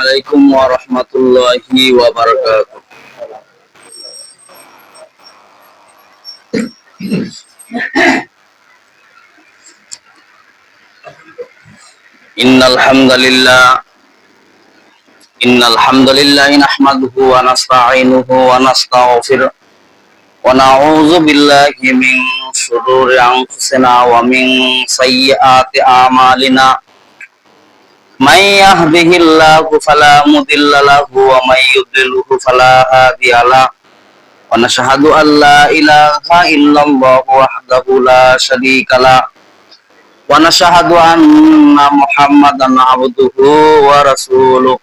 আলাইকুম ওয়া রাহমাতুল্লাহি ওয়া বারাকাতুহু। ইন্নাল হামদালিল্লাহি নাহমাদুহু ওয়া নাস্তাঈনুহু ওয়া নাস্তাগফিরুহ ওয়া নাউযু বিল্লাহি মিন শুরুরি আনফুসিনা ওয়া মিন সাইয়্যাতি আমালিনা। মান ইয়াহদিহিল্লাহু ফালা মুদিল্লা লাহু ওয়া মান ইউদ্লিলহু ফালা হাদিয়া লাহু। ونشهد أن لا إله إلا الله وحده لا شريك له ونشهد أن محمدا عبده ورسوله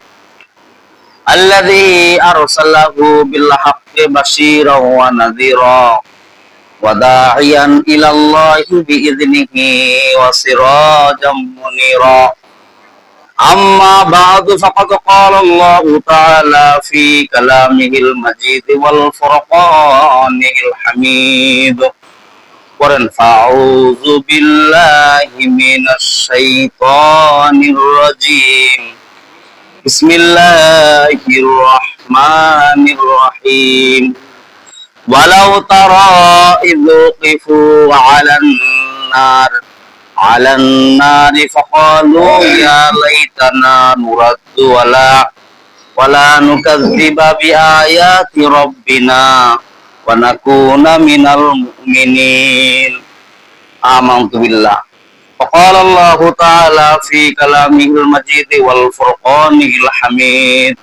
الذي أرسله بالحق بشيرا ونذيرا وداعيا إلى الله بإذنه وسراجا منيرا. أما بعد فقد قال الله تعالى في كلامه المجيد والفرقانه الحميد فأعوذ بالله من الشيطان الرجيم. بسم الله الرحمن الرحيم. ولو ترى إذ وقفوا على النار فقالوا يا ليتنا نرد ولا نكذب بآيات ربنا ونكون من المؤمنين. آمنت بالله. وقال الله تعالى في كلامه المجيد والفرقانه الحميد.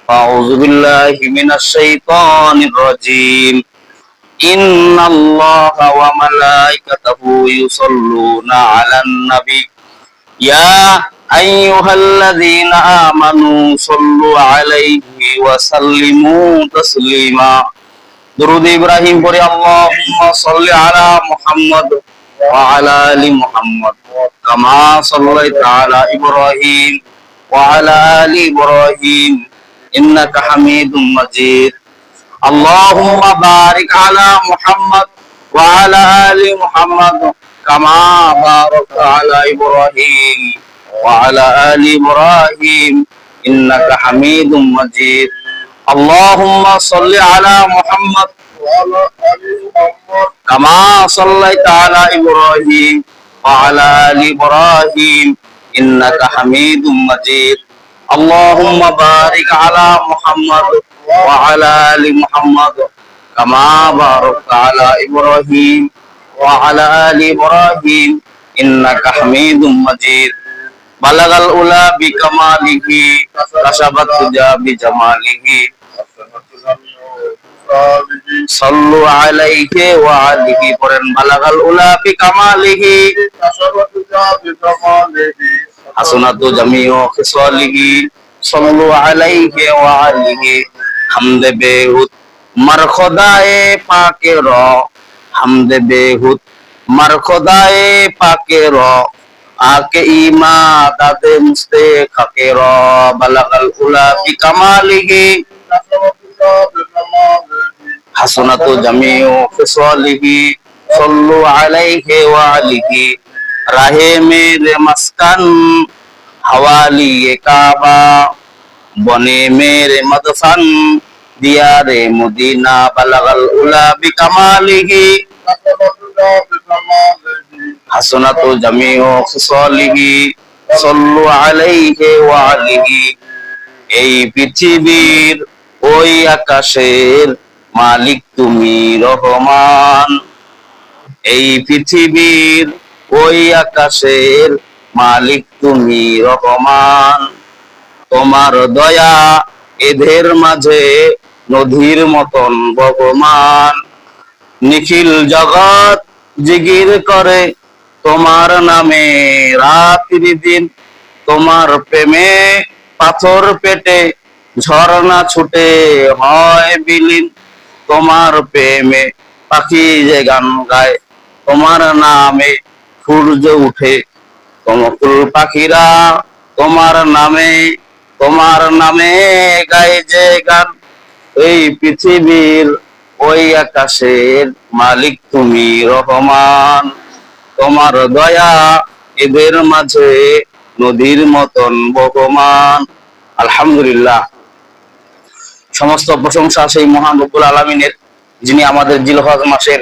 أعوذ بالله من الشيطان الرجيم. إن الله وملائكته يصلون على النبي يا أيها الذين آمنوا صلوا عليه وسلموا تسليما. درود إبراهيم পড়ি اللهم صل على محمد وعلى آل محمد كما صليت على إبراهيم وعلى آل إبراهيم إنك حميد مجيد. اللهم بارك على محمد وعلى آل محمد كما باركت على إبراهيم وعلى آل إبراهيم إنك حميد مجيد. اللهم صل على محمد كما صليت على إبراهيم وعلى آل إبراهيم إنك حميد مجيد. اللهم بارك على محمد وعلى آل محمد كما باركت على إبراهيم وعلى آل إبراهيم إنك حميد مجيد. بلغ الأولى بكماله كشف الدجى بجماله صلوا عليه وعليه بلغ الأولى بكماله حسنة جميع خصاله صلوا عليه وعليه حمد बेहुद मर खुदाए पाके रो हमद बेहुद मर खुदाए पाके रो आके ईमा दादे मुस्ते खाके रो बलगल उला बि कमालिही हसनतु जमीउ फिसलिही सल्लु अलैहि व आलिही राहे मेरे मस्कन हवाली काबा बने मेरे मदफन दिया रे मुदीना बलगल उला बिकमालिही हसनतु जमीउ खिसालिही सल्लु अलैहि व आलिही। এই পৃথিবীর ওই আকাশের মালিক তুমি রহমান। এই পৃথিবীর ওই আকাশের মালিক তুমি রহমান। তোমার দয়া এদের মাঝে নদীর মতন বহমান। নিখিল জগৎ জিগির করে তোমার নামে রাত্রি দিন। তোমার প্রেমে পাথর পেটে ঝর্ণা ছুটে হয় বিলীন। তোমার প্রেমে পাখি যে গান গায় তোমার নামে সূর্য উঠে। তমকুল পাখিরা তোমার নামে গায়ে যে গান। এই পৃথিবীর ওই আকাশের মালিক তুমি রহমান। তোমার দয়া এদের মাঝে নদীর মতন বহমান। আলহামদুলিল্লাহ, সমস্ত প্রশংসা সেই মহান রব্বুল আলামিনের, যিনি আমাদের জিলহজ মাসের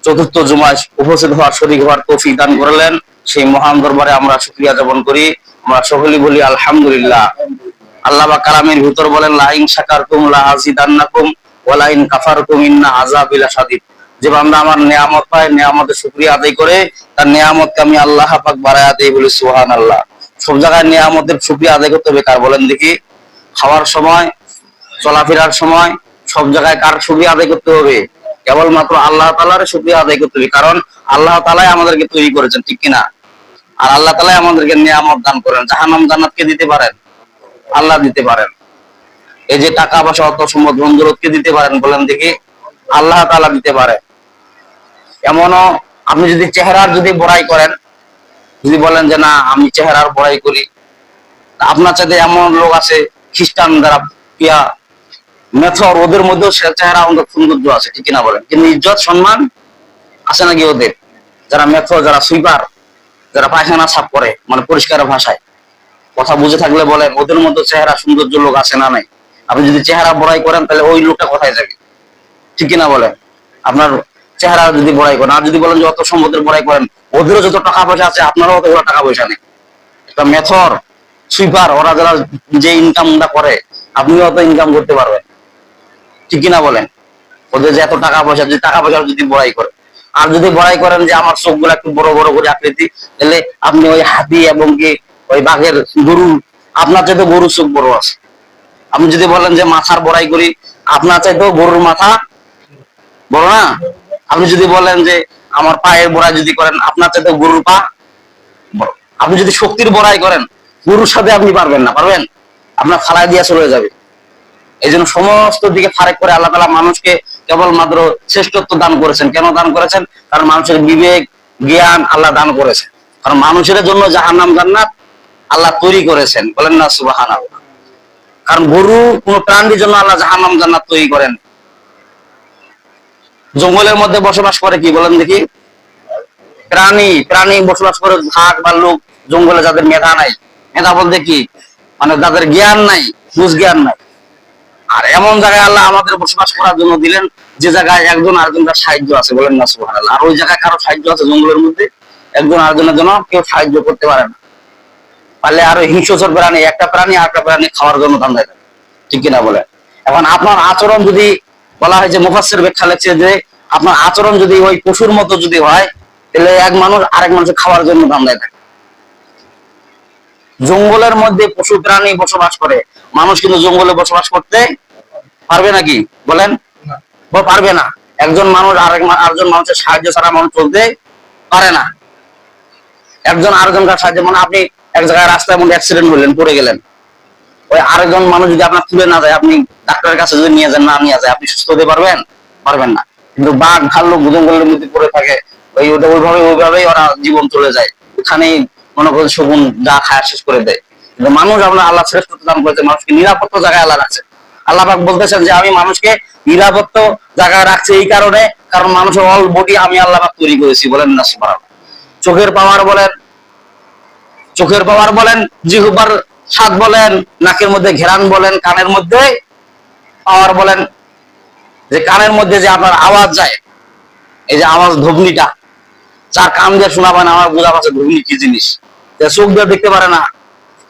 চতুর্থ জুমায় উপস্থিত হওয়ার, শরীক হওয়ার তৌফিক দান করলেন। সেই মহান দরবারে আমরা শুকরিয়া জ্ঞাপন করি। আমরা সকলেই বলি আলহামদুলিল্লাহ। আল্লাহ পাক কালামের ভিতর বলেন, লা ইন শাকারতুম লা আযিদান্নাকুম ওয়া লা ইন কাফারতুম ইন্না আযাবি লাশাদীদ। যে বান্দা আমার নিয়ামত পায়, নিয়ামতের শুকরিয়া আদায় করে, তার নিয়ামতকে আমি আল্লাহ পাক বাড়ায়া দেই, বলি সুবহানাল্লাহ। সব জায়গায় নিয়ামতের শুকরিয়া আদায় করতে হবে কার বলেন দেখি? খাওয়ার সময়, চলাফেরার সময়, সব জায়গায় কার শুকরিয়া আদায় করতে হবে? কেবলমাত্র আল্লাহ তাআলার শুকরিয়া আদায় করতে হবে, কারণ আল্লাহ তাআলাই আমাদেরকে তৈরি করেছেন, ঠিক কিনা? আর আল্লাহ তাআলাই আমাদেরকে নিয়ামত দান করেন। জাহান্নাম জান্নাত কে দিতে পারেন? আল্লাহ দিতে পারেন। এই যে টাকা পয়সা, অর্থ সম্পদ, ধন দৌলত কে দিতে পারেন বলেন দেখি? আল্লাহ তাআলা দিতে পারে। এমনও আপনি যদি চেহারার যদি বড়াই করেন, যদি বলেন যে না আমি চেহারার বড়াই করি, আপনার সাথে এমন লোক আছে খ্রিস্টান যারা পিয়া মেথর, ওদের মধ্যেও চেহারা আমাদের সৌন্দর্য আছে, ঠিক কিনা বলেন? কিন্তু ইজ্জত সম্মান আছে নাকি ওদের? যারা মেথর, যারা সুইপার, যারা পায়খানা সাফ করে, মানে পরিষ্কার ভাষায় কথা বুঝে থাকলে বলেন, ওদের মধ্যে চেহারা সৌন্দর্য লোক আছে না নাই? আপনি যদি চেহারা বড়াই করেন, তাহলে ওই লোকটা কোথায় যাবে? ঠিক কিনা বলেন? আপনার চেহারা যদি বড়াই করেন, আর যদি বলেন যে অত সম্পদের বড়াই করেন, ওদেরও যত টাকা পয়সা আছে আপনারও অতগুলো টাকা পয়সা নেই। একটা মেথর, সুইপার, ওরা যারা যে ইনকামটা করে, আপনিও অত ইনকাম করতে পারবেন, ঠিক কিনা বলেন? ওদের যে এত টাকা পয়সা, যদি টাকা পয়সা যদি বড়াই করে, আর যদি বড়াই করেন যে আমার চোখগুলো একটু বড় বড় করে আকৃতি, তাহলে আপনি ওই হাতি এবং কি ওই বাঘের, গরু, আপনার চাইতে গরুর চোখ বড় আছে। আপনি যদি বলেন যে মাথার বড়াই করি, আপনার চাইতেও গরুর মাথা বড় না? আপনি যদি বলেন যে আমার পায়ের বড়াই যদি করেন, আপনার চাইতেও গরুর পা বড়। আপনি যদি শক্তির বড়াই করেন, গরুর সাথে আপনি পারবেন না, পারবেন? আপনার ফালায় দিয়া চলে যাবে। এই জন্য সমস্ত দিকে ফারেক করে আল্লাহ তাআলা মানুষকে কেবলমাত্র শ্রেষ্ঠত্ব দান করেছেন। কেন দান করেছেন? কারণ মানুষের বিবেক, জ্ঞান আল্লাহ দান করেছেন। কারণ মানুষের জন্য জাহান্নাম জান্নাত আল্লাহ তৈরি করেছেন, বলেন না সুবহানাল্লাহ। কারণ গরু কোন প্রাণীর জন্য আল্লাহ জাহান্নাম জান্নাত তৈরি করেন। জঙ্গলের মধ্যে বসবাস করে কি বলেন দেখি? প্রাণী, প্রাণী বসবাস করে, ভাগ ভাল্লুক, জঙ্গলে যাদের মেধা নাই। মেধা বলতে কি? মানে যাদের জ্ঞান নাই, বুঝ জ্ঞান নাই। আর এমন জায়গায় আল্লাহ আমাদের বসবাস করার জন্য দিলেন, যে জায়গায় একজন আরেকজনের সাহায্য আছে, বলেন না সুবহানাল্লাহ। আর ওই জায়গায় কারো সাহায্য আছে জঙ্গলের মধ্যে? একজন আরেকজনের জন্য কেউ সাহায্য করতে পারে না। পারলে আরো হিংস্র প্রাণী, একটা প্রাণী আরেকটা প্রাণী খাওয়ার জন্য ধান্দায় থাকে, ঠিক কিনা বলে? এখন আপনার আচরণ যদি বলা হয়, যে মুফাসসির ব্যাখ্যা লিখছে যে আপনার আচরণ যদি ওই পশুর মতো যদি হয়, তাহলে এক মানুষ আরেক মানুষের খাওয়ার জন্য ধান্দায় থাকে। জঙ্গলের মধ্যে পশু প্রাণী বসবাস করে, মানুষ কিন্তু জঙ্গলে বসবাস করতে পারবে নাকি বলেন? পারবে না। একজন মানুষ আরেকজন মানুষের সাহায্য ছাড়া মানুষ চলতে পারে না। একজন আরেকজনকার সাহায্য, মানে আপনি এক জায়গায় রাস্তায় মধ্যে অ্যাক্সিডেন্ট হলেন, পড়ে গেলেন, ওই আরেকজন মানুষ যদি আপনার তুলে না যায়, আপনি ডাক্তারের কাছে যদি নিয়ে যান, না নিয়ে যায়, আপনি সুস্থ হতে পারবেন? পারবেন না। কিন্তু বাঘ ভাল্লুক জঙ্গলের মধ্যে পড়ে থাকে, ওইভাবেই ওরা জীবন চলে যায়, ওখানেই মনে করে শগুন যা খায় শেষ করে দেয়। কিন্তু মানুষ, আমরা আল্লাহ শ্রেষ্ঠত্ব দান করেছে, মানুষকে নিরাপত্তা জায়গায় আল্লাহ রাখছে। আল্লাহ পাক বলতেছেন যে আমি মানুষকে নিরাপত্তা জায়গায় রাখছি এই কারণে, কারণ মানুষের অল বডি আমি আল্লাহ পাক তৈরি করেছি, বলেন না সুবহানাল্লাহ। চোখের পাওয়ার বলেন, চোখের পাওয়ার বলেন, জিহ্বার স্বাদ বলেন, নাকের মধ্যে ঘেরান বলেন, কানের মধ্যে পাওয়ার বলেন, যে কানের মধ্যে যে আপনার আওয়াজ যায়, এই যে আওয়াজ, ধবনিটা, যার কান দিয়ে শোনা পায় না, আমার বোঝা পাচ্ছে ধবনি কি জিনিস। চোখ দিয়ে দেখতে পারে না,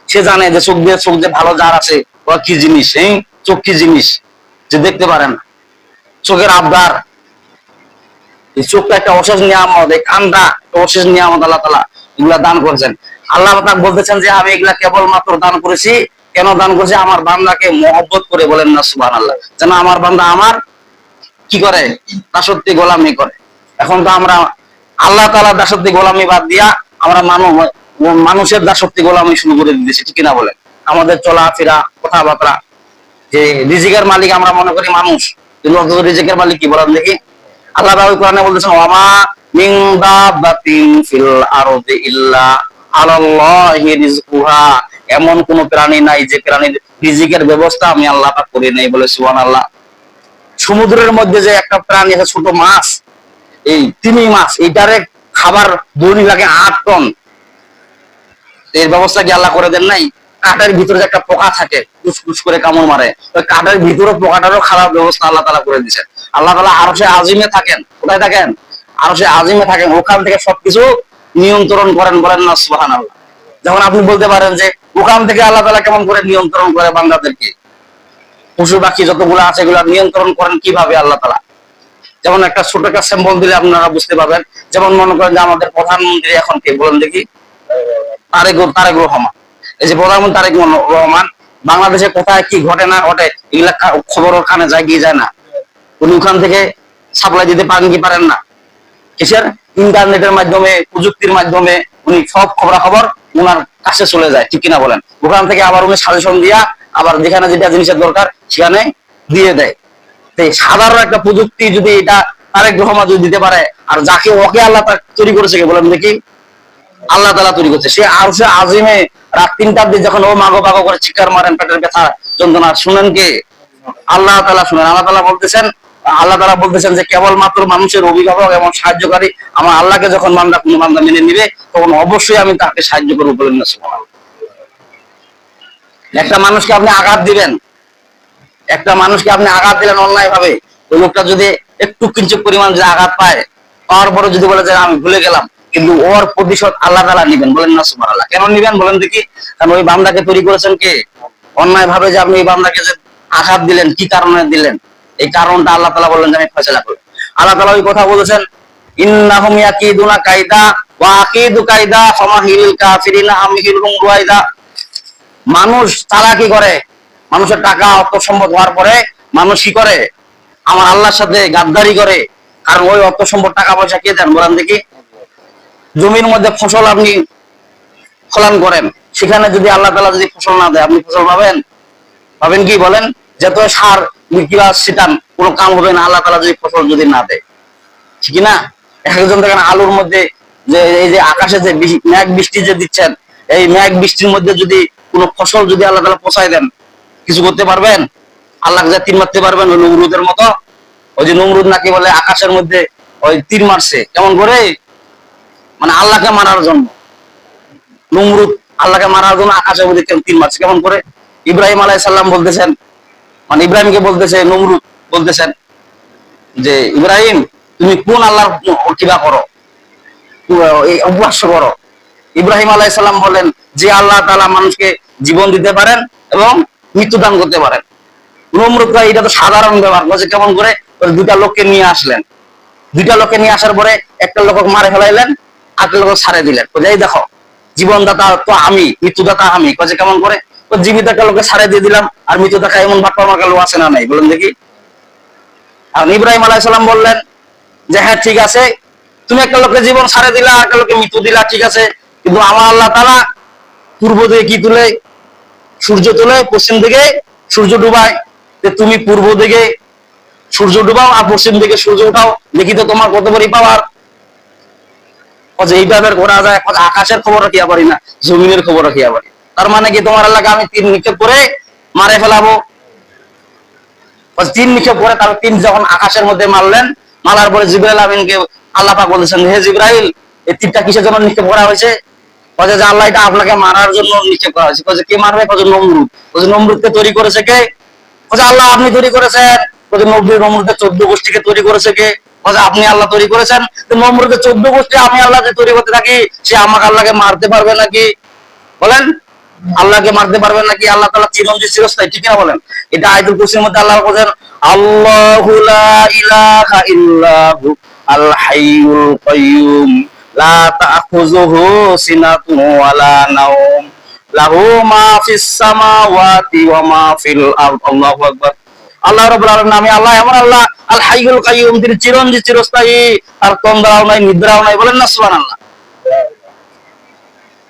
সে জানে যে চোখ দিয়ে ভালো যার আছে, ও কি জিনিস, চোখ কি জিনিস, যে দেখতে পারে না। চোখের আবদার, এই চোখটা একটা অশেষ নিয়ামত, এই কানটা অশেষ নিয়ামত আল্লাহ তাআলা এগুলা দান করেছেন। আল্লাহ পাক বলতেছেন যে আমি এগুলা কেবলমাত্র দান করেছি, কেন দান করেছি? আমার বান্দাকে মহব্বত করে, বলেন না সুবহানাল্লাহ। যেন আমার বান্দা আমার কি করে? দাসত্ব গোলামি করে। এখন তো আমরা আল্লাহ তাআলার দাসত্ব গোলামি বাদ দিয়া আমরা মানুষের দাসত্ব গোলামি শুরু করে দিয়েছি, ঠিক কিনা বলেন? আমাদের চলাফেরা, কথাবার্তা, যে রিজিকের মালিক আমরা মনে করি মানুষ, কিন্তু অথচ রিজিকের মালিক কি বলেন দেখি? আল্লাহ তাআলা কোরআনে বলতেছেন, ওয়ামা মিন দাব্বাতিন ফিল আরদি ইল্লা আলাল্লাহি রিজকুহা। এমন কোন প্রাণী নাই যে প্রাণীর রিজিকের ব্যবস্থা আমি আল্লাহ পাক করে নাই, বলে সুবহানাল্লাহ। সমুদ্রের মধ্যে যে একটা প্রাণী আছে, ছোট মাছ, এই তিমি মাছ, এইটারে খাবার দৈনিক লাগে 8 টন। এর ব্যবস্থা কি আল্লাহ করে দেন নাই? কাঠের ভিতরে যে একটা পোকা থাকে কুচকুচ করে কামড় মারে, ওই কাঠের ভিতরে পোকাটারও খারাপ ব্যবস্থা আল্লাহ তাআলা করে দিয়েছেন। আল্লাহ তাআলা আরশে আজিমে থাকেন। কোথায় থাকেন? আরশে আজিমে থাকেন। ওখান থেকে সবকিছু নিয়ন্ত্রণ করেন। বলেন না সুবহানাল্লাহ। যখন আপনি বলতে পারেন যে ওখান থেকে আল্লাহ তাআলা কেমন করে নিয়ন্ত্রণ করে বান্দাদেরকে, পশু পাখি যতগুলো আছে এগুলো নিয়ন্ত্রণ করেন কিভাবে আল্লাহ তাআলা। যেমন একটা ছোট একটা স্যাম্পল দিলে আপনারা বুঝতে পারবেন। যেমন মনে করেন যে আমাদের প্রধানমন্ত্রী এখন কে বলেন দেখি? তারেক রহমান। এই যে প্রধানমন্ত্রী তারেক রহমান, বাংলাদেশে কোথায় কি ঘটে না ঘটে এগুলা খবর কানে যায় কি যায় না? উনি ওখান থেকে সাপ্লাই দিতে পারেন কি পারেন না? কিসের? ইন্টারনেটের মাধ্যমে, প্রযুক্তির মাধ্যমে উনি সব খবরাখবর ওনার কাছে চলে যায়, ঠিক কিনা বলেন? ওখান থেকে আবার উনি সাজেশন দিয়া আবার যেখানে যেটা জিনিসের দরকার সেখানে দিয়ে দেয়। সাধারণ একটা প্রযুক্তি যদি এটা তারেক রহমান যদি দিতে পারে, আর যাকে ওকে আল্লাহ তৈরি করেছে কে বলেন দেখি? আল্লাহ তাআলা তৈরি করছে। সে আরশে আজিমে রাত 3টার দিকে যখন ও মাগো মাগো করে চিৎকার মারেন, পেটের ব্যথা যন্ত্রণা, শুনেন কে? আল্লাহ তাআলা শুনেন। আল্লাহ তাআলা বলতেছেন যে কেবলমাত্র মানুষের অভিভাবক এবং সাহায্যকারী আমার আল্লাহকে যখন কোনো বান্দা মেনে নিবে তখন অবশ্যই আমি তাকে সাহায্য করবো। বলেন না সুবহানাল্লাহ। একটা মানুষকে আপনি আঘাত দিবেন, অন্যায় ভাবে, ওই লোকটা যদি একটু কিঞ্চিত পরিমাণ যে আঘাত পায়, পাওয়ার পরে যদি বলে যে আমি ভুলে গেলাম, কিন্তু ওর প্রতিশোধ আল্লাহ তাআলা নিবেন। বলেন না সুবহানাল্লাহ। কেন নিবেন বলেন দেখি? কারণ ওই বান্দাকে তৈরি করেছেন কে? অন্যায় ভাবে যে আপনি এই বান্দাকে যে আঘাত দিলেন, কি কারণে দিলেন, এই কারণটা আল্লাহ তাআলা বললেন যে আমি ফয়সালা করব। আল্লাহ তাআলা ওই কথা বলেছেন, ইন্নাহুম ইয়াকিদুনা কায়দা ওয়া আকিদু কায়দা ফামাহিল কাফিরিনা আমহিলহুম রুয়াইদা। মানুষ চালাকি করে, মানুষের টাকা অর্থ সম্পদ হওয়ার পরে মানুষ কি করে? আমার আল্লাহর সাথে গাদ্দারি করে। কারণ ওই অর্থ সম্পদ টাকা পয়সা কে দেন বলেন দেখি? জমির মধ্যে ফসল আপনি ফলন করেন, সেখানে যদি আল্লাহ তাআলা যদি ফসল না দেয়, আপনি ফসল পাবেন? পাবেন কি বলেন? যত সার কিবা ছিটান কোনো কাম হবে না আল্লাহ তাআলা যদি ফসল যদি না দেয়, ঠিক না? একজন দেখেন আলুর মধ্যে যে এই যে আকাশে যে মেঘ বৃষ্টি যে দিচ্ছেন, এই মেঘ বৃষ্টির মধ্যে যদি কোনো ফসল যদি আল্লাহ তাআলা পচাই দেন, কিছু করতে পারবেন? আল্লাহকে যা তীর মারতে পারবেন? ওই নমরুদের মতো। ওই যে নমরুদ নাকি বলে আকাশের মধ্যে ওই তীর মারছে, কেমন করে? মানে আল্লাহকে মারার জন্য। নমরুদ আল্লাহকে মারার জন্য আকাশের মধ্যে তীর মারছে, কেমন করে? ইব্রাহিম আলাইহিস সালাম বলতেছেন, মানে ইব্রাহিমকে বলতেছে, নমরুদ বলতেছেন যে ইব্রাহিম তুমি কোন আল্লাহর কিবা করো, এই উপাস্য করো? ইব্রাহিম আলাইহিস সালাম বলেন যে আল্লাহ তাআলা মানুষকে জীবন দিতে পারেন এবং মৃত্যু দান করতে পারেন। নমরুদ ভাই এটা তো সাধারণ ব্যাপার, বলছে কেমন করে? দুইটা লোককে নিয়ে আসলেন, দুইটা লোককে নিয়ে আসার পরে একটা লোক মারে ফেলাইলেন, আরেকটা লোক ছাড়ে দিলেন। এই দেখো জীবনদাতা তো আমি, মৃত্যুদাতা আমি। কাজে কেমন করে? জীবিত একটা লোককে ছাড়ে দিয়ে দিলাম, আর মৃত্যুদাতা এমন বাট্টা মার্কা লোক আছে না নাই বলেন দেখি? আর ইব্রাহিম আলাইহিস সালাম বললেন যে হ্যাঁ ঠিক আছে, তুমি একটা লোকের জীবন ছাড়ে দিলা, একটা লোককে মৃত্যু দিলা, ঠিক আছে, কিন্তু আমার আল্লাহ তাআলা পূর্ব দিকে কি তুলে? সূর্য তুলে, পশ্চিম দিকে সূর্য ডুবায়। তুমি পূর্ব দিকে সূর্য ডুবাও আর পশ্চিম দিকে সূর্য উঠাও, দেখি তো তোমার কত বড় পাওয়ার। এইভাবে করা যায়? আকাশের খবর রাখিয়া পারি না, জমিনের খবর রাখিয়া পারি। তার মানে কি তোমার আল্লাহকে আমি তীর নিক্ষেপ করে মারে ফেলাবো? তীর নিক্ষেপ করে তার তীর যখন আকাশের মধ্যে মারলেন, মারার পরে জিবরাইল আমিনকে আল্লাহ পাক বলেছেন, হে জিবরাইল এই তীরটা কিসের জন্য নিক্ষেপ করা হয়েছে? বলে যে আল্লাহ এটা আপনাকে মারার জন্য নিক্ষেপ করা হয়েছে। বলে কে মারবে? বলে নমরুদ। বলে নমরুদকে তৈরি করেছে কে? বলে আল্লাহ আপনি তৈরি করেছেন। বলে নমরুদের 14 গোষ্ঠীকে তৈরি করেছে কে? বলে আপনি আল্লাহ তৈরি করেছেন। নমরুদের 14 গোষ্ঠী আমি আল্লাহ যে তৈরি করতে থাকি, সে আমাকে আল্লাহকে মারতে পারবে নাকি? বলেন আল্লাহকে মারতে পারবেন নাকি? আল্লাহ তাআলা চিরঞ্জীব চিরস্থায়ী, ঠিক না বলেন? এটা আয়াতুল কুরসির মধ্যে আল্লাহ বলেন, আল্লাহু লা ইলাহা ইল্লাহু আল হাইয়ুল কাইয়্যুম লা তাখুযুহু সিনাতুন ওয়ালা নাওম লাহু মা ফিস সামাওয়াতি ওয়া মা ফিল আরদ। আল্লাহু আকবার। আল্লাহ রাব্বুল আলামিন নামে আল্লাহ এমন আল্লাহ, আল হাইয়ুল কাইয়্যুম, তিনি চিরঞ্জীব চিরস্থায়ী, আর তন্দ্রাও নাই নিদ্রাও নাই। বলেন না সুবহানাল্লাহ।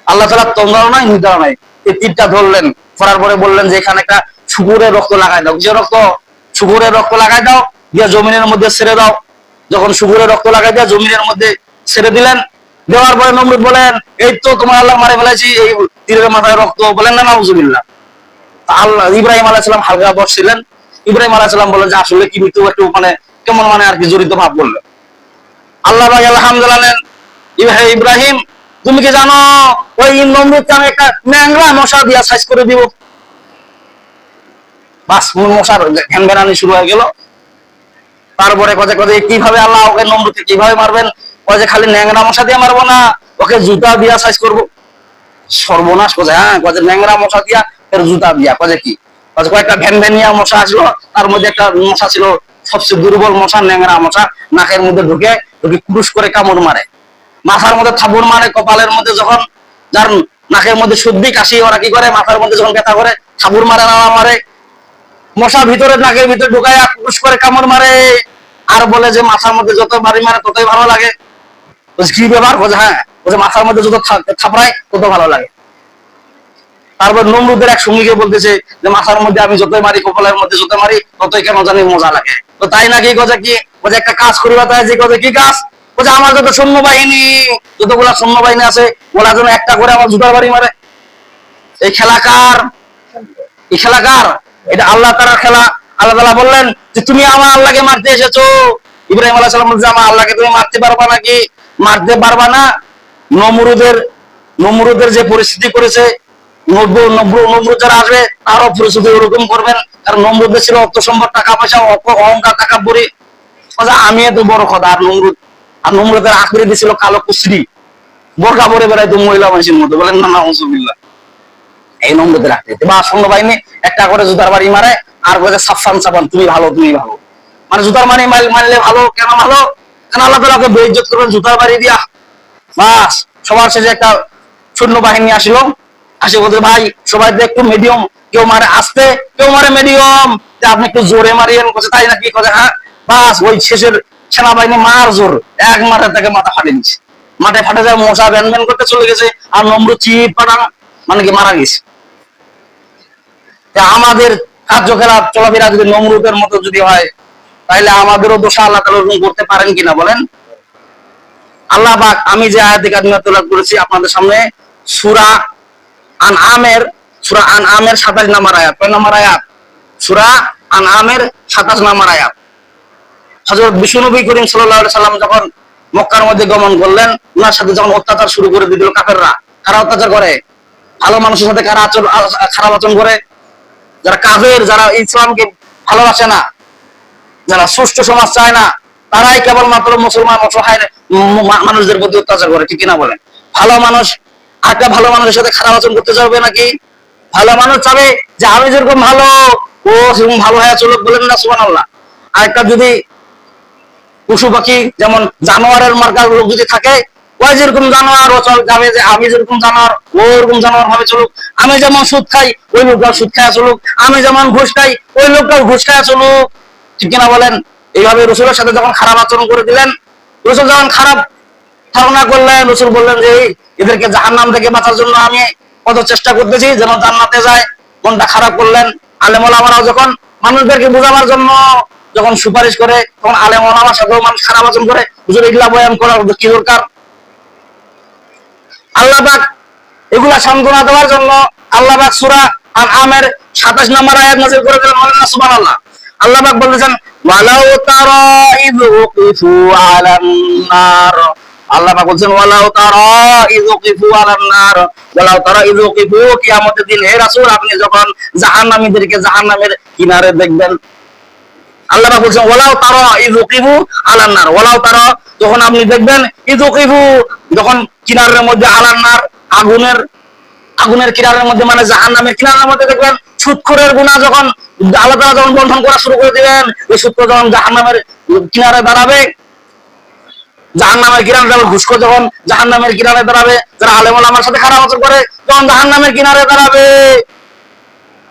আল্লাহ তাআলা তন্দ্রাও নাই নিদ্রাও নাই। এই তীরটা ধরলেন, করার পরে বললেন যে এখানে একটা শুকুরের রক্ত লাগাই দাও। যে রক্ত? শুকুরের রক্ত লাগাই দাও, দিয়ে জমিনের মধ্যে ছেড়ে দাও। যখন শুকুরের রক্ত লাগাই দিয়ে জমিনের মধ্যে ছেড়ে দিলেন, দেওয়ার পরে নমরুদ বলেন এই তো তোমার আল্লাহ মারে ফেলেছি, এই তীরের মাথায় রক্ত। বলেন না নাউজুবিল্লাহ। আল্লাহ ইব্রাহিম আলাইহিস সালাম হালকা বসছিলেন। ইব্রাহিম আলাইহিস সালাম বলেন যে আসলে কি মৃত্যু একটু মানে কেমন মানে আর কি জড়িত ভাব বললেন। আল্লাহ ভাই আলহামদুলিল্লাহ, ইব্রাহিম তুমি কি জানো ওই নমরুদকে আমি একটা ন্যাংরা মশা দিয়া সাইজ করে দিব। বাস মশার ঘ্যান ঘ্যানানি শুরু হয়ে গেল। তারপরে কথা কথা কিভাবে আল্লাহ ওকে নমরুদকে কিভাবে মারবেন, যে খালি ন্যাংরা মশা দিয়ে মারবো না, ওকে জুতা দিয়া সাইজ করবো। সর্বনাশ কোথায়, হ্যাঁ কাজে ন্যাংরা মশা দিয়া এর জুতা দিয়া কাজে কি কয়েকটা ভ্যান ভ্যানিয়া মশা আসলো, তার মধ্যে একটা মশা ছিল সবচেয়ে দুর্বল মশা, ন্যাংরা মশা, নাকের মধ্যে ঢুকে কুরুশ করে কামড় মারে, মাথার মধ্যে থাবড় মারে, কপালের মধ্যে যখন যার নাকের মধ্যে সর্দি কাশি ওরা কি করে মাথার মধ্যে যখন ব্যথা করে থাবড় মারে, নাড়া মারে, মশা ভিতরে নাকের ভিতরে ঢুকায় কুরুশ করে কামড় মারে, আর বলে যে মাথার মধ্যে যত বাড়ি মারে ততই ভালো লাগে। কি ব্যাপার, হ্যাঁ মাথার মধ্যে যত থাপড়ায় তত ভালো লাগে। তারপর নমরুদের এক সঙ্গীকে বলতেছে যে মাথার মধ্যে আমি যতই মারি, কপালের মধ্যে যত মারি ততই কেন জানি মজা লাগে। তো তাই নাকি কি একটা কাজ করিবা, তাই যে কি কাজ, আমার যত সৈন্যবাহিনী, যতগুলা সৈন্যবাহিনী আছে ওরা যেন একটা করে আমার জুতার বাড়ি মারে। এই খেলা কার? এই খেলা কার? এটা আল্লাহ তাআলার খেলা। আল্লাহ তাআলা বললেন যে তুমি আমার আল্লাহকে মারতে এসেছো। ইব্রাহিম আলাইহিস সালাম বলছে আমার আল্লাহকে তুমি মারতে পারবা নাকি? মারতে পারবা না। নমরুদের যে পরিস্থিতি করেছে, নমরুদ যারা আসবে তারও পরিস্থিতি ওরকম করবেন। কারণ নমরুদের ছিল অর্থ সম্পদ, টাকা পয়সা, অহংকার, টাকা পরি। আমি এত বড় কথা, আর নমরুদের আকৃতি ছিল কালো কুচরি, বোরকা পরে বেড়াইতো মহিলা মানুষের মতো। বলেন না নাউজুবিল্লাহ। এই নমরুদের আকৃতি। বা সৈন্যবাহিনী একটা করে জুতার বাড়ি মারে, আর বলে সাফান সাফান তুমি ভালো, তুমি ভালো। মানে জুতার বাড়ি মারলে ভালো, কেন ভালো? কারণ আল্লাহ তাআলা ওকে বেইজ্জত করবেন জুতার বাড়ি দিয়া। বাস সবার শেষে একটা সৈন্যবাহিনী আসলো, আসে বলতে ভাই সবাই একটু মিডিয়াম, কেউ মারে আস্তে, কেউ মারে মিডিয়াম, আপনি একটু জোরে মারিয়েন। তাই নাকি? হ্যাঁ। বাস ওই শেষের সেনাবাহিনী মার জোর এক মারে তাকে মাথা ফাটে দিচ্ছে, মাথায় ফাটে যায়, মশা ভ্যান ভ্যান করতে চলে গেছে, আর নমরুদ চিপ পাঠান মানে কি মারা গেছে। আমাদের কার্যকলাপ চলাফেরা যদি নমরুদের মতো যদি হয়, তাহলে আমাদেরও দোষা আল্লাহ তাআলা করতে পারেন কিনা বলেন? আল্লাহ পাক আমি যে আয়াতে কারিমা তেলাওয়াত করেছি আপনাদের সামনে, সূরা আনআমের 27 নম্বর আয়াত। কয় নম্বর আয়াত? সূরা আনআমের 27 নম্বর আয়াত। হযরত বিশ্বনবী করিম সাল্লাল্লাহু আলাইহি সাল্লাম যখন মক্কার মধ্যে গমন করলেন, ওনার সাথে যখন অত্যাচার শুরু করে দিল কাফেররা। কারা অত্যাচার করে? ভালো মানুষের সাথে কারা খারাপ আচরণ করে? যারা কাফের, যারা ইসলামকে ভালোবাসে না, যারা সুষ্ঠু সমাজ চায় না, তারাই কেবলমাত্র মুসলমান অসহায় মানুষদের প্রতি অত্যাচার করে। ঠিক কিনা বলেন? ভালো মানুষ একটা ভালো মানুষের সাথে খারাপ আচরণ করতে চাবে নাকি? ভালো মানুষ চাবে যে আমি যেরকম ভালো ও সেরকম ভালো হয়ে চলুক। বলেন না সুবহানাল্লাহ। আর একটা যদি পশু পাখি যেমন জানোয়ারের মার্কার লোক যদি থাকে, ওই যেরকম জানোয়ার ও যাবে যে আমি যেরকম জানোয়ার ও ওরকম জানোয়ার ভাবে চলুক। আমি যেমন সুদ খাই ওই লোকটাও সুদ খায় চলুক, আমি যেমন ঘুষ খাই ওই লোকটাও ঘুষ খায় চলুক। ঠিক কিনা বলেন? এইভাবে রসুলের সাথে যখন খারাপ আচরণ করে দিলেন, রসুল যখন খারাপ ধারণা করলেন, রসুল বললেন যে এদেরকে জাহান্নাম থেকে বাঁচার জন্য আমি কত চেষ্টা করতেছি যেন জান্নাতে যায়। মনটা খারাপ করলেন। আলেম ওলামারাও যখন মানুষদেরকে বোঝাবার জন্য যখন সুপারিশ করে, তখন আলেম ওলামার সাথেও মানুষ খারাপ আচরণ করে। হুজুর এগুলা বয়ান করার কি দরকার? আল্লাহ পাক এগুলা সান্ত্বনা দেওয়ার জন্য আল্লাহ পাক সূরা আনআমের 27 নম্বর আয়াত নাযিল করে দিলেন। বলেন না সুবহানাল্লাহ। আল্লাহ পাক বলেছেন ওয়ালাউ তারা ইয উকিফু আলান নার। আল্লাহ পাক বলেছেন ওয়ালাউ তারা ইয উকিফু আলান নার, ওয়ালাউ তারা ইয উকিফু, কিয়ামতের দিন হে রাসূল আপনি যখন জাহান্নামীদেরকে জাহান্নামের কিনারে দেখবেন। আল্লাহ পাক বলেছেন ওয়ালাউ তারা ইয উকিফু আলান নার, ওয়ালাউ তারা যখন আপনি দেখবেন, ইয উকিফু যখন কিনারের মধ্যে, আলান নার আগুনের কিনারের মধ্যে, মানে জাহান্নামের কিনারের মধ্যে দেখবেন সুদখোরের গুনাহ যখন আল্লাহ তাআলা যখন বন্ধন করা শুরু করে দিবেন, ওই সুদখোর যখন জাহান্নামের কিনারে দাঁড়াবে, জাহান্নামের কিনারে দাঁড়াবে, ঘুষখোর যখন জাহান্নামের কিনারে দাঁড়াবে, যারা আলেম ওলামার সাথে খারাপ আচরণ করে যখন জাহান্নামের কিনারে দাঁড়াবে।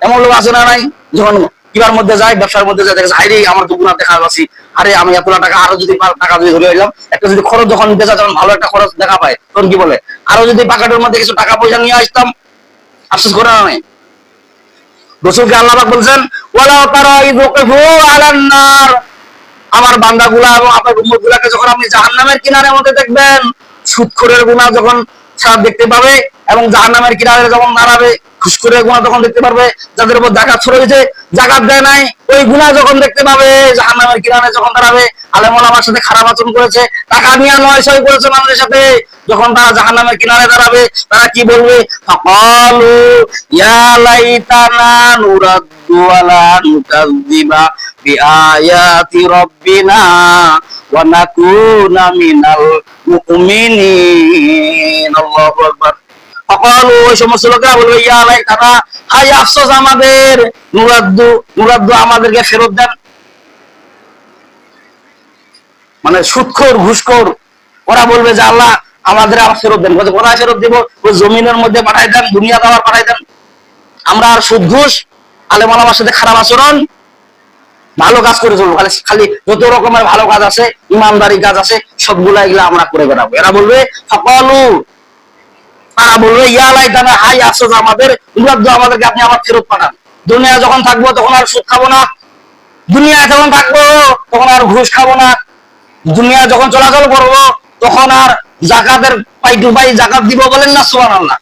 এমন লোক আছে না নাই? যখন কিবার মধ্যে যায়, ব্যবসার মধ্যে যায়, দেখে আরে আমার তো গুনাহ দেখা যাচ্ছে, আরে আমি এতটা টাকা আরো যদি টাকা যদি ধরে এলাম, একটা যদি খরচ যখন বেচা যখন ভালো একটা খরচ দেখা পায়, তখন কি বলে আরো যদি পকেটের মধ্যে কিছু টাকা পয়সা নিয়ে আসতাম। আফসোস করে না নাই? রাসূলকে আল্লাহ পাক বলেন ওয়ালাউ তারা ইয উকিফু আলান নার, আমার বান্দাগুলা এবং আপনার উম্মতগুলাকে যখন আপনি জাহান্নামের কিনারের মধ্যে দেখবেন, সুদখোরের গুনাহ যখন সারা দেখতে পাবে এবং জাহান্নামের কিনারে যখন দাঁড়াবে, ঘুষখোরের গুনাহ তখন দেখতে পারবে, যাদের উপর যাকাত ছড়িয়েছে, যাকাত দেয় নাই, ওই ওই গুনাহ যখন দেখতে পাবে, জাহান্নামের কিনারে যখন দাঁড়াবে, আলেম ওলামার সাথে খারাপ আচরণ করেছে, টাকা নিয়ে নয় সই করেছে মানুষের সাথে, যখন তারা জাহান্নামের কিনারে দাঁড়াবে, তারা কি বলবে? ফাকালু ইয়া লাইতানা নুরাদ্দু ওয়ালা নুকাযযিবা বিআয়াতি রাব্বিনা ওয়া নাকুনা মিনাল মুমিনিন। আল্লাহু আকবার। ফাকালু, ওই সমস্ত লোকেরা বলবে ইয়া লাইতানা, হায় আফসোস আমাদের, নুরাদ্দু আমাদেরকে ফেরত দেন। মানে সুদখোর ঘুষখোর ওরা বলবে যে আল্লাহ আমাদের আবার ফেরত দেন। কোথায় ফেরত দিব? ওই জমিনের মধ্যে পাঠাই দেন, দুনিয়াতে আবার পাঠাই দেন। আমরা আর সুদ ঘুষ, আলেম ওলামার সাথে খারাপ আচরণ, ভালো কাজ করে চলবো, খালি যত রকমের ভালো কাজ আছে, ইমানদারি কাজ আছে, সবগুলা এগুলা আমরা করে বেড়াবো। এরা বলবে ফাকালু, তারা বলবে ইয়া লাইতানা, হায় আফসোস আমাদের, নুরাদ্দু আমাদেরকে আপনি আবার ফেরত পাঠান। দুনিয়া যখন থাকবো তখন আর সুদ খাবো না, দুনিয়ায় যখন থাকবো তখন আর ঘুষ খাবো না, দুনিয়া যখন চলাচল করবো তখন আর জাকাতের পাই টু পাই জাকাত দিব, বলেন না সুবহানাল্লাহ।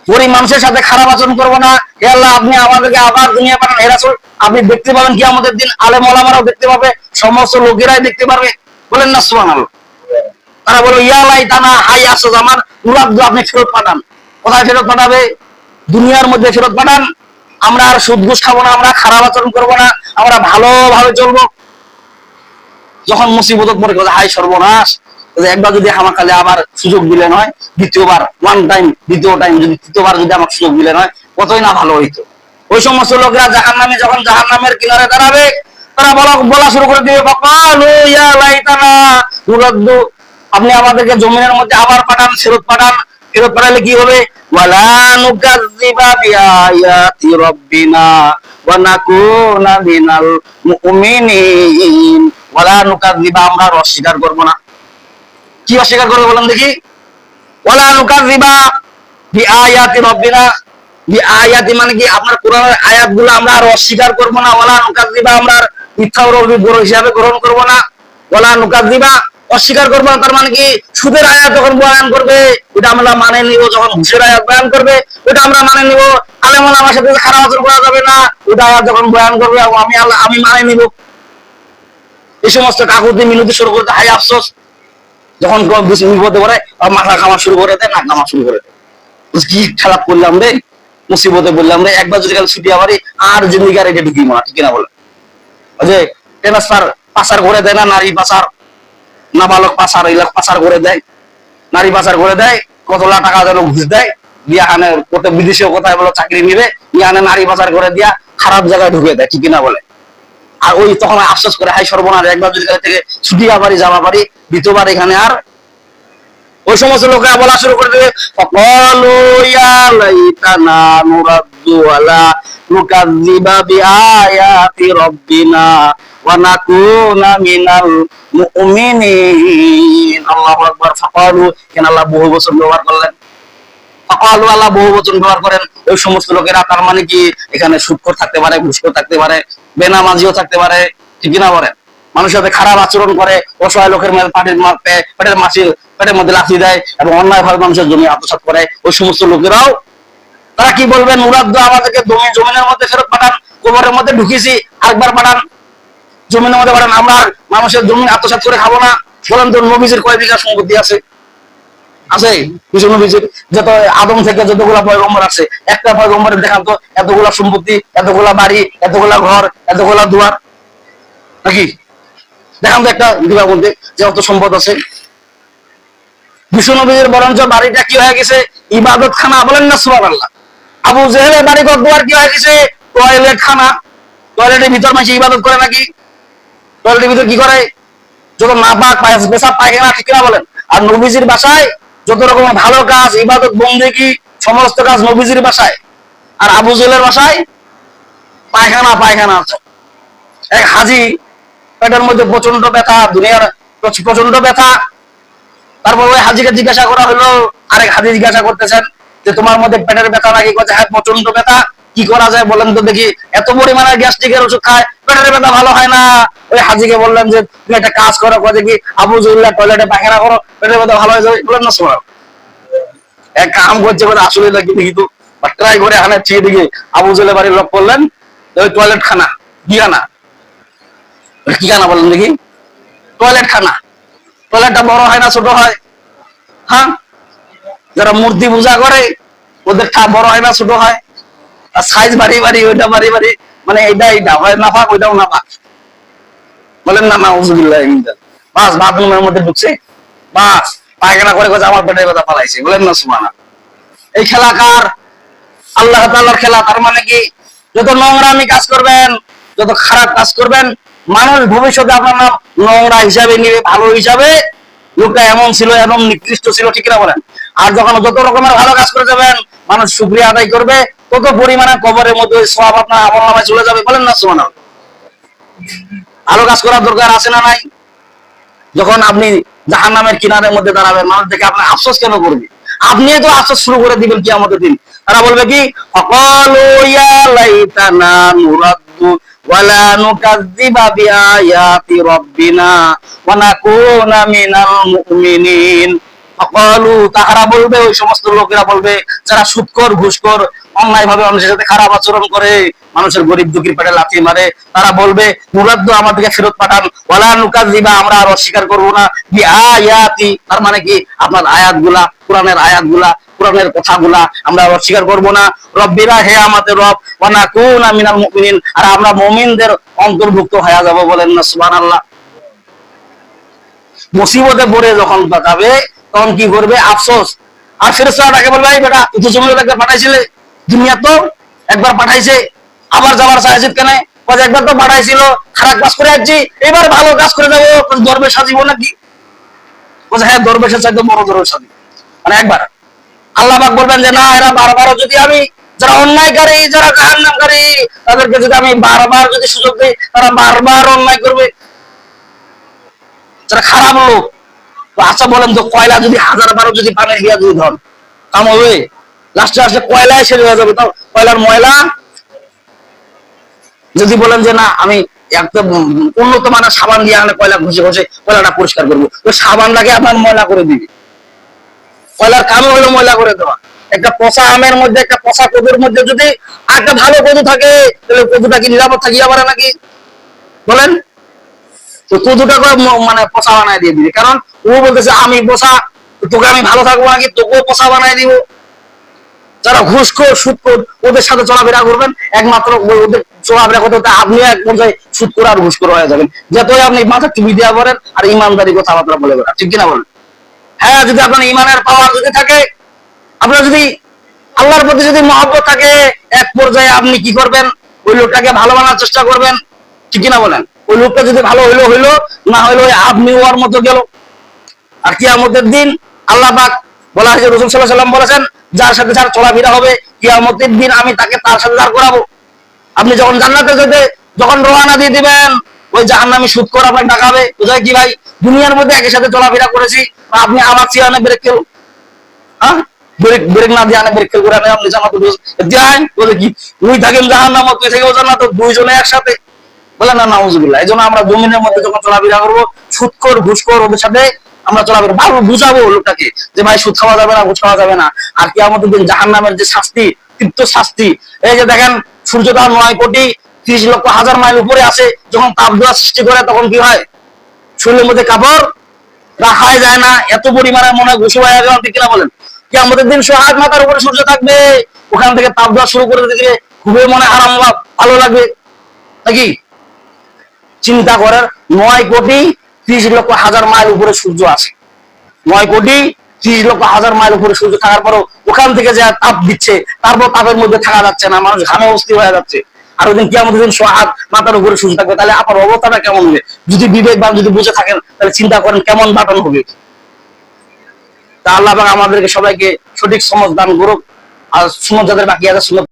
গরিব মানুষের সাথে খারাপ আচরণ করবো না। হে আল্লাহ আপনি আমাদেরকে আবার দুনিয়া পাঠান। হে রাসূল, আপনি দেখতে পাবেন কিয়ামতের দিন, আলেম ওলামারাও দেখতে পাবে, সমস্ত লোকেরাই দেখতে পারবে, বলেন না সুবহানাল্লাহ। তারা বলে ইয়া লাইতানা, হায় আফসোস আমার, নুরাদ্দু আপনি ফেরত পাঠান। কোথায় ফেরত পাঠাবে? দুনিয়ার মধ্যে ফেরত পাঠান। আমরা আর সুদ ঘুষ খাবো না, আমরা খারাপ আচরণ করবো না, আমরা ভালোভাবে চলবো। যখন মুসিবত পড়ে গেছে, হায় সর্বনাশ, একবার যদি হামাকালে আবার সুযোগ দিলেন হয়, দ্বিতীয়বার ওয়ান টাইম, দ্বিতীয় টাইম যদি তৃতীয়বার যদি আমার সুযোগ দিলেন হয়, কতই না ভালো হইতো। ওই সমস্ত লোকরা জাহান্নামে যখন জাহান্নামের কিনারে দাঁড়াবে, তারা বলা শুরু করে দিবে ফাকালু ইয়া লাইতানা নুরাদ্দু, আপনি আমাদেরকে জমিনের মধ্যে আবার পাঠান, ফেরত পাঠান। ফেরত পাঠালে কি হবে? ওয়ালা নুকাযযিবা বিআয়াতি রাব্বিনা ওয়া নাকুনা মিনাল মুমিনিন। ওয়ালা নুকাযযিবা, আমরা অস্বীকার করব না। কি অস্বীকার করবে বলেন দেখি? ওয়ালা নুকাযযিবা বিআয়াতি রাব্বিনা, বিআয়াতি মানে কি? আপনার কোরআনের আয়াতগুলো আমরা আর অস্বীকার করব না। ওয়ালা নুকাযযিবা, আমরা মিথ্যা হিসাবে গ্রহণ করব না। ওয়ালা নুকাযযিবা, অস্বীকার করবো না। তার মানে কি? সুদের আয়াত যখন বয়ান করবে ওটা আমরা মানে নিব, যখন ঘুষের আয়াত বয়ান করবে ওটা আমরা মানে নিব। আলেম ওলামার সাথে খারাপ আচরণ করা যাবে না, ওটা আয়াত যখন বয়ান করবে আমি মানে নিব। এই সমস্ত কাকুতি মিনতি শুরু করতে, হায় আফসোস, যখন বিপদে পড়ে মাথা খাওয়া শুরু করে দেয়, নাক নামা শুরু করে দেয়। কি খারাপ করলাম রে, মুসিবতে বললাম রে, একবার যদি কাল ছুটি আবারই আর জিন্দিগি আর এটা ঢুকি না, ঠিক কিনা বলে? ওই যে ট্রান্সফার পাচার করে দেয় না, নারী পাচার, নাবালক পাচার, এগুলা পাচার করে দেয়, নারী পাচার করে দেয়, কত লাখ টাকা যেন ঘুষ দেয়, দিয়া আনে কত বিদেশে কোথায় বলো চাকরি নিবে, ইয়ে আনে নারী পাচার করে দিয়া খারাপ জায়গায় ঢুকে দেয়, ঠিক কিনা বলে? আর ওই তখন আফসোস করে, হাই সর্বনাশ, একবার যদি থেকে ছুটি আবারই যাওয়া পারি, দ্বিতীয়বার এখানে আর। ওই সমস্ত লোকেরা বলা শুরু করে দেবে ফাকালু ইয়া লাইতানা নুরাদ্দু ওয়ালা নুকাযযিবা বিআয়াতি রাব্বিনা ওয়া নাকুনা মিনাল মুমিনিন। আল্লাহু আকবার। ফাকালু, কেন আল্লাহ বহু বচন ব্যবহার করলেন? ফাকালু, আল্লাহ বহু বচন ব্যবহার করেন। ওই সমস্ত লোকেরা, তার মানে কি? এখানে সুদখোর থাকতে পারে, ঘুষখোর থাকতে পারে, বেনামাজিও থাকতে পারে, ঠিক কিনা বলেন? মানুষের সাথে খারাপ আচরণ করে, অসহায় লোকের পেটের মধ্যে লাথি দেয় এবং অন্যায় ভাবে মানুষের জমি আত্মসাৎ করে। ওই সমস্ত লোকেরাও তারা কি বলবে? নুরাদ্দু আমাদেরকে জমিনের মধ্যে ফেরত পাঠান, কবরের মধ্যে ঢুকিয়েছি আরেকবার পাঠান, জমিনের মধ্যে পাঠান, আমরা মানুষের জমি আত্মসাৎ করে খাবো না। বলেন তো, নবীজির কয় বিঘা সম্পত্তি আছে? আছে কিছু নবীজির, যত আদম থেকে যতগুলা পয়গম্বর আছে, একটা পয়গম্বরের দেখান তো এতগুলা সম্পত্তি, এতগুলা বাড়ি, এতগুলা ঘর, এতগুলা দুয়ার, নাকি? দেখান তো একটা দিবার মধ্যে যে অত সম্পদ আছে। বিশ্বনবীর বরঞ্চ বাড়িটা কি হয়ে গেছে? ইবাদত খানা, বলেন না সুবহানাল্লাহ। আবু জেহেলের বাড়ি ঘর দুয়ার কি হয়ে গেছে? টয়লেট খানা। টয়লেটের ভিতর মানুষ ইবাদত করে নাকি? টয়লেটের ভিতর কি করে? যত নাপাক পেশাব পায়খানা, ঠিক না বলেন? আর নবীজির বাসায় যত রকমের ভালো কাজ, ইবাদত বন্দেগী, সমস্ত কাজ নবীজির বাসায়। আর আবু জেহেলের বাসায় পায়খানা। এক হাজি, পেটের মধ্যে প্রচন্ড ব্যথা, দুনিয়ার প্রচন্ড ব্যথা। তারপর ওই হাজিকে জিজ্ঞাসা করা হলো, আরেক হাজি জিজ্ঞাসা করতেছেন যে তোমার মধ্যে পেটের ব্যথা নাকি? কথা, হ্যাঁ প্রচন্ড ব্যথা, কি করা যায় বলেন তো দেখি। এত পরিমাণে গ্যাস্ট্রিকের ওষুধ খায়, পেটের ব্যথা ভালো হয় না। ওই হাজিকে বললেন যে তুমি একটা কাজ করো, কথা কি আবু জুল্লাহ টয়লেটে পায়খানা করো, পেটের ব্যথা ভালো হয়ে যাবে, বলেন না শোনা। এক কাম করছে, আসলে নাকি দেখি তো ট্রাই করে হানে চেয়ে দিকে আবু জুল্লাহ বাড়ির লোক করলেন ওই টয়লেট খানা, কি খানা? কি খানা বলেন দেখি? টয়লেট খানা। টয়লেটটা বড় হয় না ছোট হয়? হ্যাঁ, যারা মূর্তি পূজা করে ওদের বড় হয় না ছোট হয়? আর সাইজ বাড়ি বাড়ি, ওইটা বাড়ি বাড়ি, মানে এইটা হয় নাফাক, ওইটাও নাফাক। বলেন না নাউজুবিল্লাহ। বাস বাথরুমের মধ্যে ঢুকছে, বাস পায়খানা করে আমার পেটের কথা পালাইছে। বলেন না সুবহানাল্লাহ। এই খেলা কার? আল্লাহ তাআলার খেলা। তার মানে কি, যত নোংরামি কাজ করবেন, যত খারাপ কাজ করবেন, মানুষ ভবিষ্যতে আপনার নাম নোংরা হিসাবে নিবে, ভালো হিসাবে। লোকটা এমন ছিল, এমন নিকৃষ্ট ছিল, ঠিক না বলেন? আর যখন যত রকমের ভালো কাজ করে যাবেন, মানুষ শুকরিয়া আদায় করবে, তত পরিমাণে কবরের মধ্যে সওয়াব আপনার আমলনামায় চলে যাবে। বলেন না সুবহানাল্লাহ। ভালো কাজ করার দরকার আছে না নাই? যখন আপনি জাহান্নামের কিনারের মধ্যে দাঁড়াবেন, মানুষ দেখে আপনার আফসোস কেন করবে? আপনি তো আফসোস শুরু করে দিবেন কিয়ামতের দিন। তারা বলবে কি, ফাকালু ইয়া লাইতানা নুরাদ্দু ওয়ালা নুকাযযিবা বিআয়াতি রাব্বিনা ওয়া নাকুনা মিনাল মুমিনিন। ফাকালু, তাহারা বলবে, ওই সমস্ত লোকেরা বলবে যারা সুদখোর, ঘুষখোর, অন্যায় ভাবে মানুষের সাথে খারাপ আচরণ করে, মানুষের গরিব দুঃখীর পেটে লাথি মারে, তারা বলবে নুরাদ্দু, আমাদেরকে ফেরত পাঠান, ওয়ালা নুকাযযিবা, আমরা আর অস্বীকার করব না, বিআয়াতি, তার মানে কি, আপনার আয়াতগুলা, কোরআনের আয়াতগুলা, কোরআনের কথাগুলা আমরা অস্বীকার করব না, রব্বিনা, হে আমাদের রব, ওয়া নাকুনা মিনাল মুমিনিন, আর আমরা মুমিনদের অন্তর্ভুক্ত হয়ে যাব। বলেন না সুবহানাল্লাহ। মুসিবতে পড়ে যখন যাবে, তখন কি করবে? আফসোস। আর ফেরেশতারা তাকে বলবে, এই বেটা, তুই তো জমিতে একবার পাঠাইছিলে, দুনিয়া তো একবার পাঠাইছে, আবার যাবার চাইছিস কেন? একবার তো পাঠাইছিল, খারাপ কাজ করে আসছি, এবার ভালো কাজ করে যাবো, দরবেশ সাজিব নাকি? হ্যাঁ, দরবেশের চাইতে বড় দরবেশ সাজিব। মানে একবার আল্লাহ পাক বলবেন যে না, এরা বারবার যদি আমি, যারা অন্যায়কারী, যারা জাহান্নামকারী, তাদেরকে যদি আমি বারবার যদি সুযোগ দিই, তারা বারবার অন্যায় করবে। যারা খারাপ লোক, আচ্ছা বলেন তো, কয়লা যদি 1000 বার যদি পানি দিয়া যদি ধন, কাম হবে? লাস্টে আসলে কয়লায় শেষ হয়ে যাবে। তাও কয়লার ময়লা যদি বলেন যে না, আমি একটা উন্নত মানের সাবান দিয়ে আনে, কয়লা ঘষে ঘষে কয়লাটা পরিষ্কার করবো, ওই সাবানটাকে আপনার ময়লা করে দিবে। কয়লার কাম হলো ময়লা করে দেওয়া। একটা পচা আমের মধ্যে, একটা পচা কদুর মধ্যে যদি একটা ভালো কদু থাকে, তাহলে কদুটা কি নিরাপদ থাকিয়া পারে নাকি? বলেন। তো কদুটাকে মানে পচা বানায় দিয়ে দিবে, কারণ ও বলতেছে আমি পচা, তোকে আমি ভালো থাকবো নাকি, তোকেও পচা বানায় দিব। যারা ঘুষখোর, সুদখোর, ওদের সাথে চলাফেরা করবেন, একমাত্র ওদের চলাফেরা করতে হতে আপনিও এক পর্যায়ে সুদখোর আর ঘুষখোর হয়ে যাবেন, যতই আপনি মাথা টিভি দেওয়া করেন আর ইমানদারি কথাবার্তা বলে বেড়ান, ঠিক কিনা বলেন? হ্যাঁ, যদি আপনার ইমানের পাওয়ার যদি থাকে, আপনার যদি আল্লাহর প্রতি যদি মহব্বত থাকে, এক পর্যায়ে আপনি কি করবেন? ওই লোকটাকে ভালো বানার চেষ্টা করবেন, ঠিক কিনা বলেন? ওই লোকটা যদি ভালো হইলো হইলো, না হইলো আপনি ওর মতো গেল। আর কিয়ামতের দিন আল্লাহ পাক বলা হয়েছে, রাসূল সাল্লাল্লাহু আলাইহি ওয়াসাল্লাম বলেছেন, যার সাথে যার চলাফেরা হবে কিয়ামতের দিন আমি তাকে তার সাথে দাঁড় করাবো। আপনি যখন জান্নাতে যেতে যখন রওনা দিয়ে দিবেন, ওই জাহান্নামী সুদখোর আপনাকে ডাকাবে, বুঝায় কি ভাই, দুনিয়ার মধ্যে একই সাথে চলাফেরা করেছি, আপনি আমার চেয়ারে ব্রেক খেলো, হ্যাঁ, ব্রেক ব্রেক না দিয়ে ব্রেক খেল করে আনে, আপনি জান্নাতে যান, বলে কি তুই থাকেন জাহান্নাম, তুই থেকে জান্নাত, দুইজনে একসাথে। বলে না, নাউজুবিল্লাহ। এই জন্য আমরা জমিনের মধ্যে যখন চলাফেরা করবো, সুদখোর, ঘুষখোর, ওদের সাথে আমরা চলাফেরা ভালো বুঝাবো লোকটাকে যে ভাই, সুদ খাওয়া যাবে না, ঘুষ খাওয়া যাবে না। আর কিয়ামতের দিন জাহান্নামের যে শাস্তি, তৃপ্ত শাস্তি, এই যে দেখেন, সূর্যটা 9,30,00,000 মাইল উপরে আসে, যখন তাপ দেওয়া সৃষ্টি করে, তখন কি হয়? শরীরের মধ্যে কাপড় রাখাই যায় না, এত পরিমাণে মনে হয় ঘুষে হয়ে যাওয়া, ঠিক কিনা বলেন? কিয়ামতের দিন 100 মাথার উপরে সূর্য থাকবে, ওখান থেকে তাপ দেওয়া শুরু করে দিলে খুবই মনে আরাম, ভালো লাগবে নাকি? চিন্তা করার, 9,30,00,000 মাইল উপরে সূর্য আছে, 9,30,00,000 মাইল উপরে সূর্য থাকার পরও ওখান থেকে যে তাপ দিচ্ছে, তারপর তাপের মধ্যে থাকা যাচ্ছে না, মানুষ ঘামে অস্থির হয়ে যাচ্ছে। আর ওই দিন কিয়ামতের দিন 100 মাথার উপরে সূর্য থাকবে, তাহলে আপনার অবস্থাটা কেমন হবে? যদি বিবেকবান, যদি বুঝে থাকেন, তাহলে চিন্তা করেন কেমন বাটন হবে। তা আল্লাহ পাক আমাদেরকে সবাইকে সঠিক সমঝ দান করুক। আর সুন্নাত যাদের বাকি আছে, সুন্নাত